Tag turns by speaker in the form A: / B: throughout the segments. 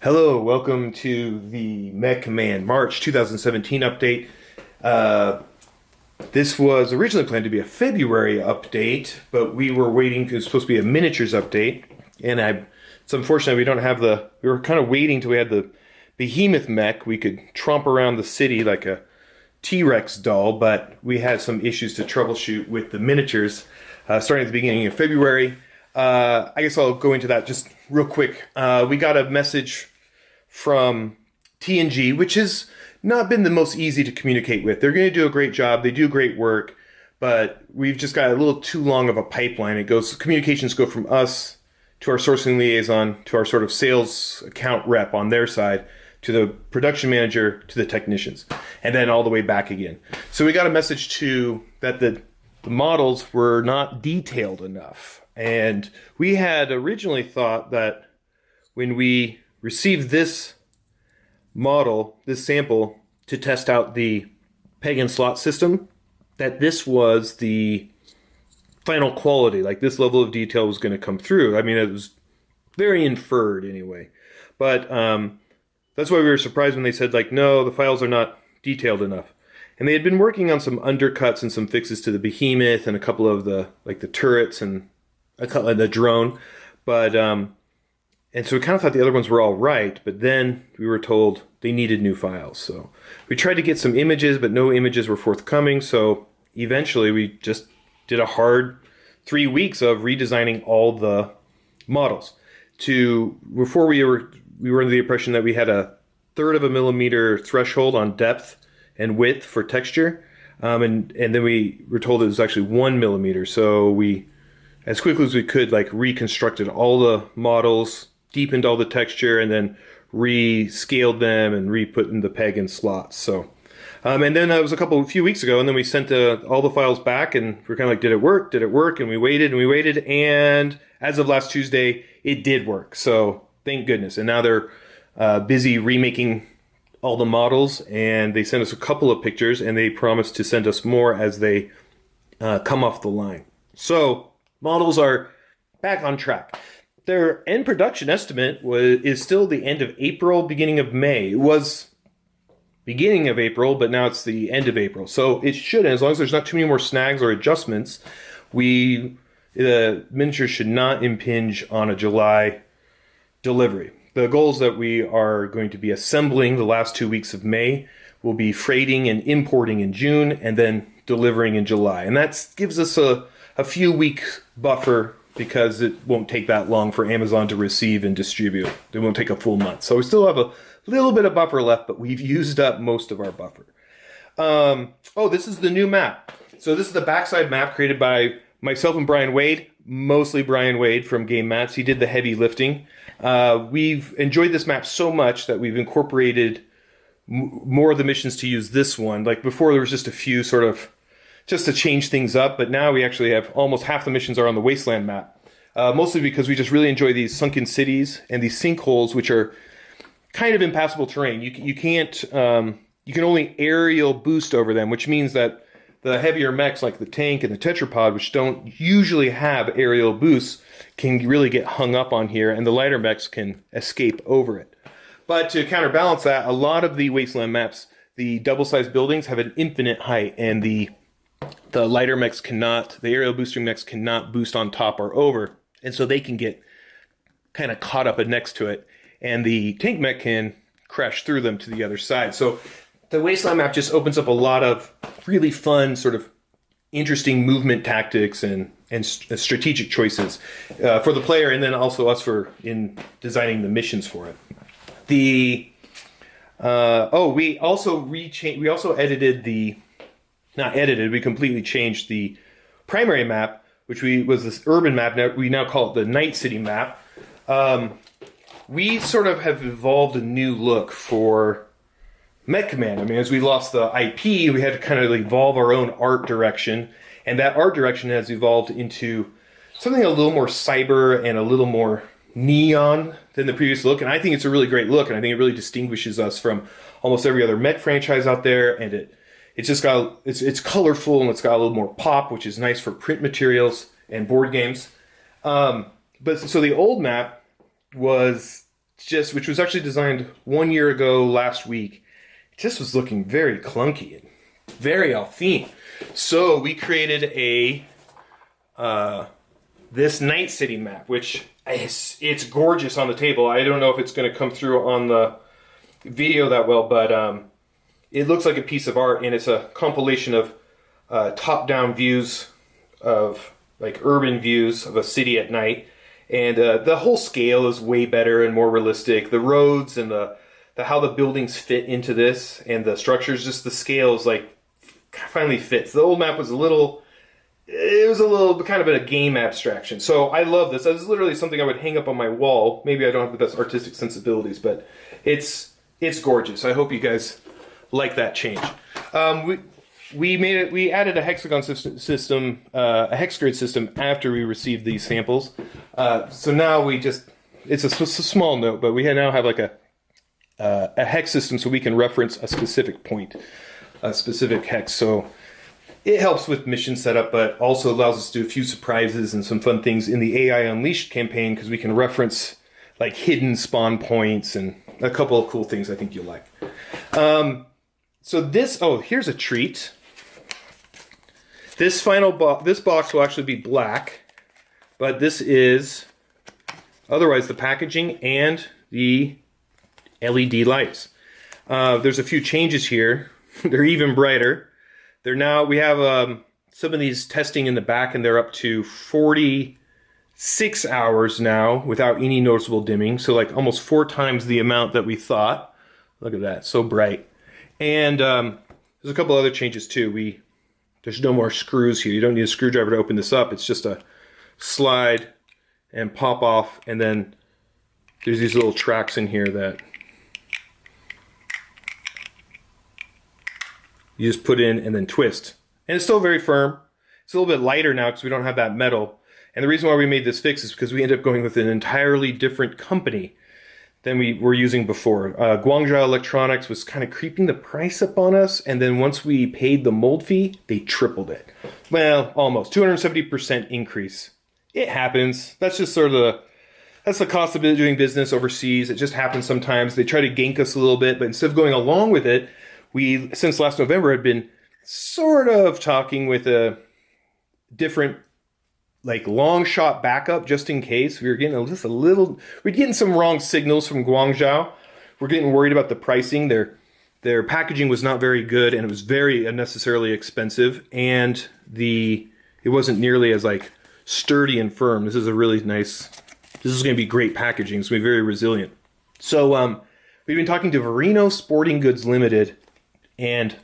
A: Hello, welcome to the Mech Command March 2017 update. This was originally planned to be a February update, but we were waiting because it was supposed to be a miniatures update, and it's unfortunate we don't have we were kind of waiting till we had the behemoth mech. We could tromp around the city like a T-Rex doll, but we had some issues to troubleshoot with the miniatures starting at the beginning of February. I guess I'll go into that just real quick. We got a message from TNG, which has not been the most easy to communicate with. They're going to do a great job. They do great work, but we've just got a little too long of a pipeline. Communications go from us to our sourcing liaison to our sort of sales account rep on their side to the production manager to the technicians, and then all the way back again. So we got a message that the models were not detailed enough. And we had originally thought that when we received this sample to test out the peg and slot system, that this was the final quality, like this level of detail was going to come through. I mean, it was very inferred anyway. But that's why we were surprised when they said, like, no, the files are not detailed enough. And they had been working on some undercuts and some fixes to the behemoth and a couple of the turrets and the drone, but and so we kind of thought the other ones were all right, but then we were told they needed new files. So we tried to get some images, but no images were forthcoming. So eventually we just did a hard 3 weeks of redesigning all the models. Before we were under the impression that we had a 1/3 of a millimeter threshold on depth and width for texture, and then we were told it was actually 1 millimeter. So we, as quickly as we could, reconstructed all the models, deepened all the texture, and then rescaled them and re-put in the peg and slots. So, and then that was a few weeks ago, and then we sent all the files back, and we're kind of like, did it work? Did it work? And we waited, and as of last Tuesday, it did work. So thank goodness. And now they're busy remaking all the models, and they sent us a couple of pictures, and they promised to send us more as they come off the line. So models are back on track. Their end production estimate is still the end of April, beginning of May. It was beginning of April, but now it's the end of April. So it should, as long as there's not too many more snags or adjustments, the miniatures should not impinge on a July delivery. The goals that we are going to be assembling the last 2 weeks of May will be freighting and importing in June, and then delivering in July. And that gives us a few weeks buffer, because it won't take that long for Amazon to receive and distribute. It won't take a full month. So we still have a little bit of buffer left, but we've used up most of our buffer. This is the new map. So this is the backside map created by myself and Brian Wade, mostly Brian Wade from Game Mats. He did the heavy lifting. We've enjoyed this map so much that we've incorporated more of the missions to use this one. Like before, there was just a few just to change things up, but now we actually have almost half the missions are on the Wasteland map. Mostly because we just really enjoy these sunken cities and these sinkholes, which are kind of impassable terrain. You can't, you can only aerial boost over them, which means that the heavier mechs like the tank and the tetrapod, which don't usually have aerial boosts, can really get hung up on here, and the lighter mechs can escape over it. But to counterbalance that, a lot of the Wasteland maps, the double-sized buildings have an infinite height, and the lighter mechs cannot, the aerial boosting mechs cannot boost on top or over, and so they can get kind of caught up next to it, and the tank mech can crash through them to the other side. So the Wasteland map just opens up a lot of really fun, sort of interesting movement tactics and strategic choices for the player, and then also us in designing the missions for it. We also edited we completely changed the primary map, which was this urban map. Now we call it the Night City map. We sort of have evolved a new look for Mech Command. I mean, as we lost the IP, we had to kind of evolve our own art direction, and that art direction has evolved into something a little more cyber and a little more neon than the previous look. And I think it's a really great look, and I think it really distinguishes us from almost every other Mech franchise out there, and it's colorful, and it's got a little more pop, which is nice for print materials and board games. But so the old map was which was actually designed 1 year ago last week, it just was looking very clunky and very off theme. So we created this Night City map, which it's gorgeous on the table. I don't know if it's going to come through on the video that well, but it looks like a piece of art, and it's a compilation of top-down views of like urban views of a city at night, and the whole scale is way better and more realistic. The roads and the how the buildings fit into this and the structures, just the scale is like finally fits. The old map was a little kind of a game abstraction. So I love this. This is literally something I would hang up on my wall. Maybe I don't have the best artistic sensibilities, but it's gorgeous. I hope you guys like that change. We added a hexagon system, a hex grid system after we received these samples. So now it's a small note, but we now have like a hex system so we can reference a specific point, a specific hex. So it helps with mission setup, but also allows us to do a few surprises and some fun things in the AI Unleashed campaign, because we can reference like hidden spawn points and a couple of cool things I think you'll like. So here's a treat. This box will actually be black, but this is otherwise the packaging and the LED lights. There's a few changes here. They're even brighter. We have some of these testing in the back, and they're up to 46 hours now without any noticeable dimming. So like almost 4 times the amount that we thought. Look at that, so bright. And there's a couple other changes too. There's no more screws here. You don't need a screwdriver to open this up. It's just a slide and pop off, and then there's these little tracks in here that you just put in and then twist. And it's still very firm. It's a little bit lighter now because we don't have that metal. And the reason why we made this fix is because we ended up going with an entirely different company than we were using before. Guangzhou Electronics was kind of creeping the price up on us, and then once we paid the mold fee, they tripled it. Well, almost 270% increase. It happens. That's just sort of that's the cost of doing business overseas. It just happens sometimes. They try to gank us a little bit, but instead of going along with it, we, since last November, had been sort of talking with a different, like, long shot backup just in case. We were getting we're getting some wrong signals from Guangzhou. We're getting worried about the pricing. Their packaging was not very good, and it was very unnecessarily expensive, and it wasn't nearly as like sturdy and firm. This is going to be great packaging. It's going to be very resilient. So we've been talking to Verino Sporting Goods Limited, and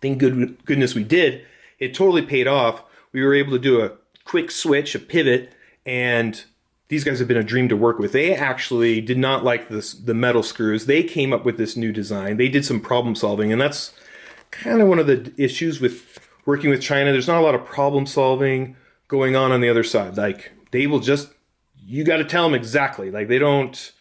A: thank goodness we did. It totally paid off. We were able to do a quick switch, a pivot, and these guys have been a dream to work with. They actually did not like the metal screws. They came up with this new design. They did some problem solving, and that's kind of one of the issues with working with China. There's not a lot of problem solving going on the other side. Like, they will just, you got to tell them exactly. Like, they don't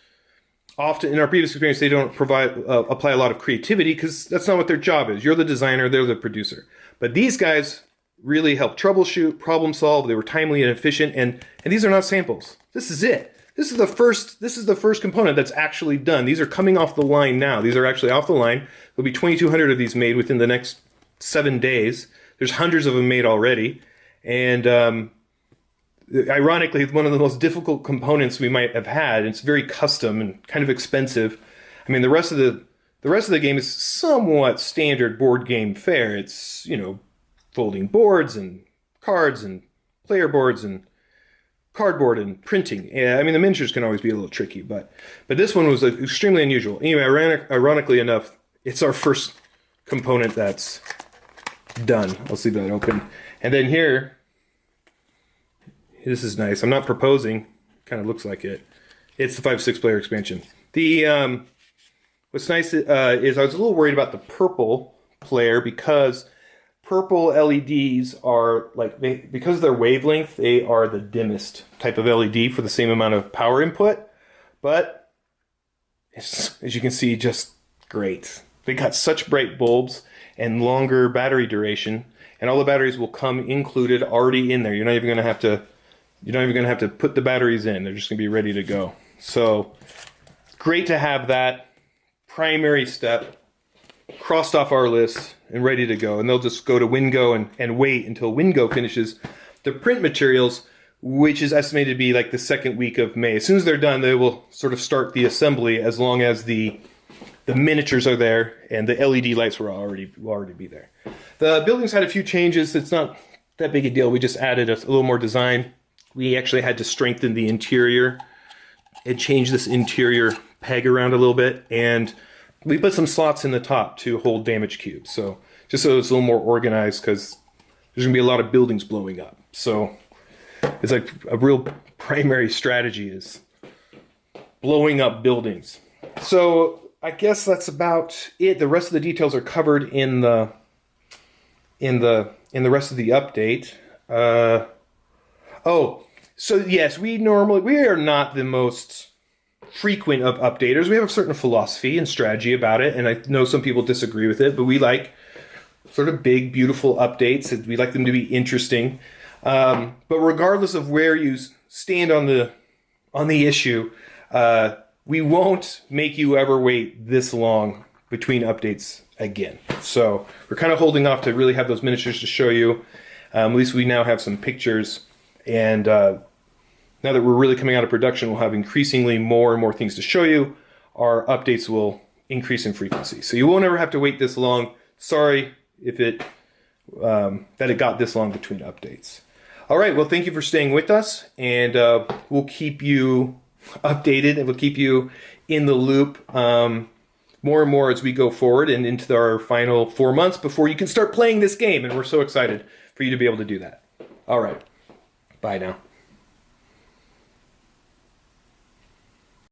A: often, in our previous experience, they don't apply a lot of creativity, because that's not what their job is. You're the designer, they're the producer. But these guys really helped troubleshoot, problem solve. They were timely and efficient, and these are not samples. This is it. This is the first component that's actually done. These are coming off the line now. These are actually off the line. There'll be 2,200 of these made within the next 7 days. There's hundreds of them made already, and ironically, one of the most difficult components we might have had. It's very custom and kind of expensive. I mean, the rest of the game is somewhat standard board game fare. It's, folding boards and cards and player boards and cardboard and printing. Yeah, I mean, the miniatures can always be a little tricky, but this one was extremely unusual. Anyway, ironically enough, it's our first component that's done. I'll leave that open. And then here, this is nice. I'm not proposing. Kind of looks like it. It's the 5-6 player expansion. What's nice is I was a little worried about the purple player, because purple LEDs are because of their wavelength, they are the dimmest type of LED for the same amount of power input. But it's, as you can see, just great. They got such bright bulbs and longer battery duration, and all the batteries will come included already in there. You're not even going to have to put the batteries in. They're just going to be ready to go. So great to have that primary step crossed off our list and ready to go. And they'll just go to WinGo and wait until WinGo finishes the print materials, which is estimated to be like the second week of May. As soon as they're done, they will sort of start the assembly, as long as the miniatures are there and the LED lights will already be there. The building's had a few changes. It's not that big a deal. We just added a little more design. We actually had to strengthen the interior and change this interior peg around a little bit, and we put some slots in the top to hold damage cubes. So just so it's a little more organized, because there's gonna be a lot of buildings blowing up. So it's like a real primary strategy is blowing up buildings. So I guess that's about it. The rest of the details are covered in the rest of the update. So yes, we are not the most frequent of updaters. We have a certain philosophy and strategy about it, and I know some people disagree with it, but we like sort of big, beautiful updates. We like them to be interesting. But regardless of where you stand on the issue, we won't make you ever wait this long between updates again. So we're kind of holding off to really have those miniatures to show you. At least we now have some pictures, and now that we're really coming out of production, we'll have increasingly more and more things to show you. Our updates will increase in frequency, so you won't ever have to wait this long. Sorry if that it got this long between updates. All right, well, thank you for staying with us, and we'll keep you updated, and we'll keep you in the loop more and more as we go forward and into our final 4 months before you can start playing this game, and we're so excited for you to be able to do that. All right, bye now.